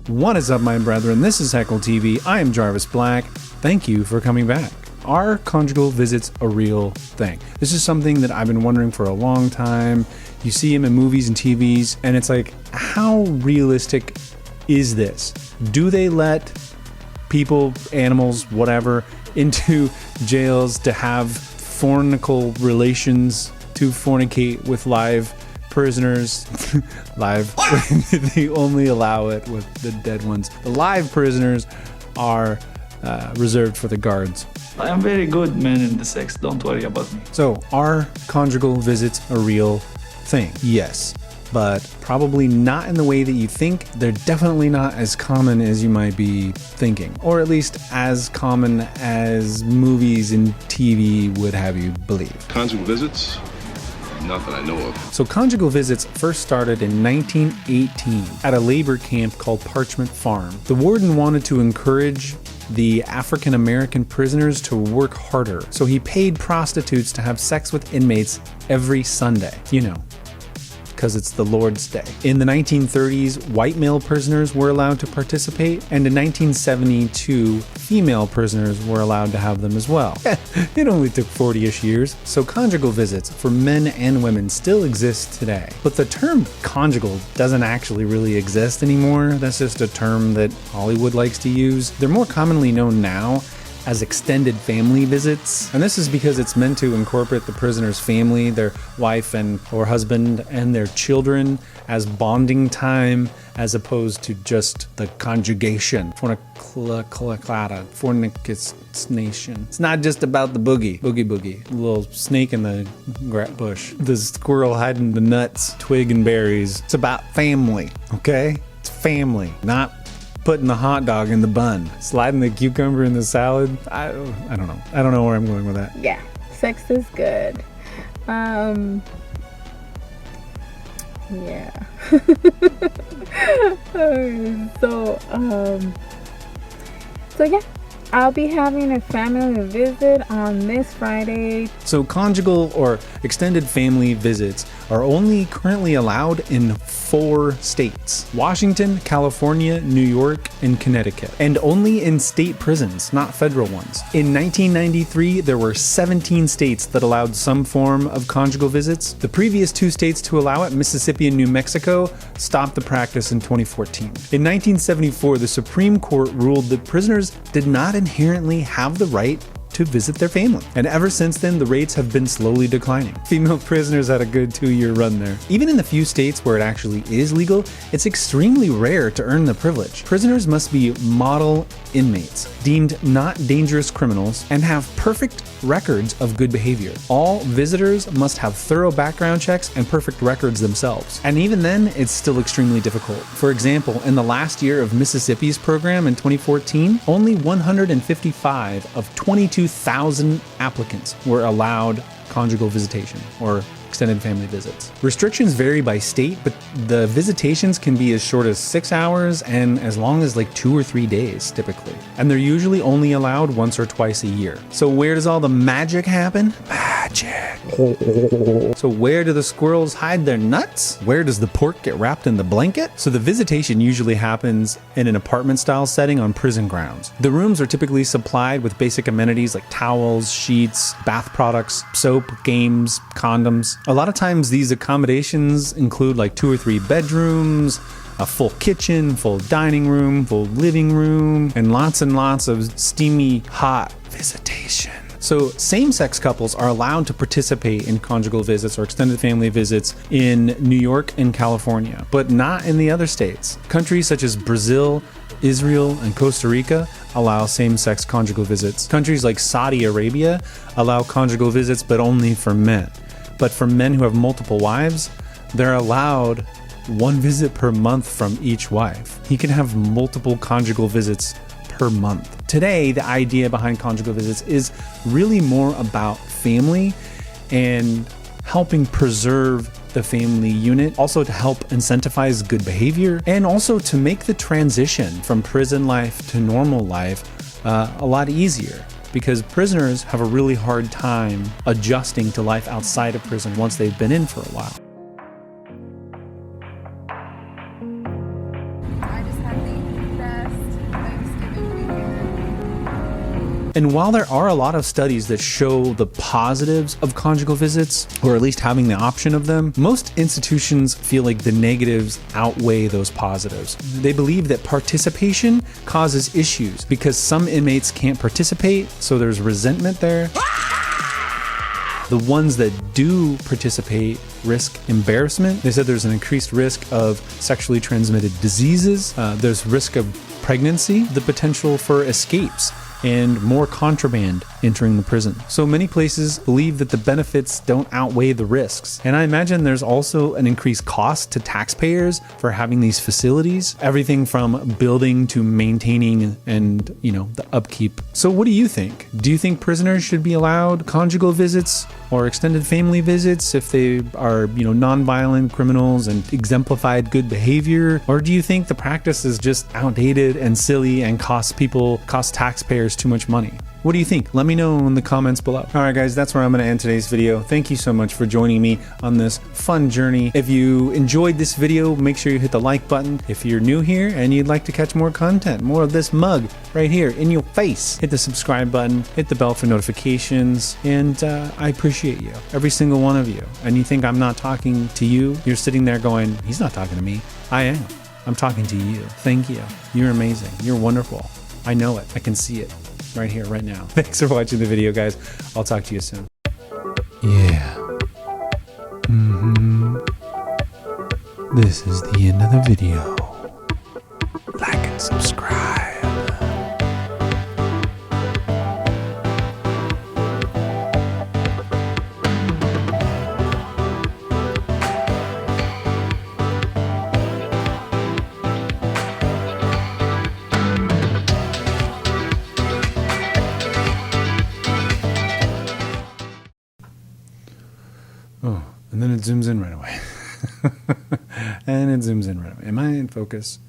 What is up, my brethren? This is Heckle TV. I am Jarvis Black. Thank you for coming back. Are conjugal visits a real thing? This is something that I've been wondering for a long time. You see them in movies and TVs, and it's like, how realistic is this? Do they let people, animals, whatever, into jails to have fornical relations, to fornicate with live prisoners? Live. They only allow it with the dead ones. The live prisoners are reserved for the guards. I am very good man in the sex, don't worry about me. So, are conjugal visits a real thing? Yes, but probably not in the way that you think. They're definitely not as common as you might be thinking, or at least as common as movies and TV would have you believe. Conjugal visits? Not that I know of. So conjugal visits first started in 1918 at a labor camp called Parchment Farm. The warden wanted to encourage the African American prisoners to work harder, so he paid prostitutes to have sex with inmates every Sunday. You know, because it's the Lord's Day. In the 1930s, white male prisoners were allowed to participate, and in 1972, female prisoners were allowed to have them as well. It only took 40-ish years, so conjugal visits for men and women still exist today. But the term conjugal doesn't actually really exist anymore. That's just a term that Hollywood likes to use. They're more commonly known now as extended family visits, and this is because it's meant to incorporate the prisoner's family, their wife and or husband and their children, as bonding time, as opposed to just the conjugation, fornication. It's not just about the boogie, the little snake in the bush, the squirrel hiding the nuts, twig and berries. It's about family, okay? It's family, not putting the hot dog in the bun, sliding the cucumber in the salad. I don't know. I don't know where I'm going with that. Yeah, sex is good. Yeah. So yeah, I'll be having a family visit on this Friday. So conjugal or extended family visits are only currently allowed in 4 states: Washington, California, New York, and Connecticut, and only in state prisons, not federal ones. In 1993, there were 17 states that allowed some form of conjugal visits. The previous 2 states to allow it, Mississippi and New Mexico, stopped the practice in 2014. In 1974, the Supreme Court ruled that prisoners did not inherently have the right to visit their family. And ever since then, the rates have been slowly declining. Female prisoners had a good 2-year run there. Even in the few states where it actually is legal, it's extremely rare to earn the privilege. Prisoners must be model inmates, deemed not dangerous criminals, and have perfect records of good behavior. All visitors must have thorough background checks and perfect records themselves. And even then, it's still extremely difficult. For example, in the last year of Mississippi's program in 2014, only 155 of 22,000 applicants were allowed conjugal visitation or extended family visits. Restrictions vary by state, but the visitations can be as short as 6 hours and as long as like 2 or 3 days typically. And they're usually only allowed once or twice a year. So where does all the magic happen? Magic. So where do the squirrels hide their nuts? Where does the pork get wrapped in the blanket? So the visitation usually happens in an apartment style setting on prison grounds. The rooms are typically supplied with basic amenities like towels, sheets, bath products, soap, games, condoms. A lot of times these accommodations include like 2 or 3 bedrooms, a full kitchen, full dining room, full living room, and lots of steamy, hot visitation. So same-sex couples are allowed to participate in conjugal visits or extended family visits in New York and California, but not in the other states. Countries such as Brazil, Israel, and Costa Rica allow same-sex conjugal visits. Countries like Saudi Arabia allow conjugal visits, but only for men. But for men who have multiple wives, they're allowed 1 visit per month from each wife. He can have multiple conjugal visits per month. Today, the idea behind conjugal visits is really more about family and helping preserve the family unit, also to help incentivize good behavior, and also to make the transition from prison life to normal life a lot easier. Because prisoners have a really hard time adjusting to life outside of prison once they've been in for a while. I just had the And while there are a lot of studies that show the positives of conjugal visits, or at least having the option of them, most institutions feel like the negatives outweigh those positives. They believe that participation causes issues because some inmates can't participate, so there's resentment there. The ones that do participate risk embarrassment. They said there's an increased risk of sexually transmitted diseases. There's risk of pregnancy, the potential for escapes, and more contraband entering the prison. So many places believe that the benefits don't outweigh the risks. And I imagine there's also an increased cost to taxpayers for having these facilities, everything from building to maintaining and, the upkeep. So what do you think? Do you think prisoners should be allowed conjugal visits or extended family visits if they are, nonviolent criminals and exemplified good behavior? Or do you think the practice is just outdated and silly and costs taxpayers too much money? What do you think? Let me know in the comments below. All right, guys, that's where I'm going to end today's video. Thank you so much for joining me on this fun journey. If you enjoyed this video, make sure you hit the like button. If you're new here and you'd like to catch more content, more of this mug right here in your face, hit the subscribe button, hit the bell for notifications, and I appreciate you, every single one of you. And you think I'm not talking to you? You're sitting there going, he's not talking to me. I am. I'm talking to you. Thank you. You're amazing. You're wonderful. I know it. I can see it. Right here, right now. Thanks for watching the video, guys. I'll talk to you soon. Yeah. This is the end of the video. Like and subscribe. Oh, and then it zooms in right away. And it zooms in right away. Am I in focus?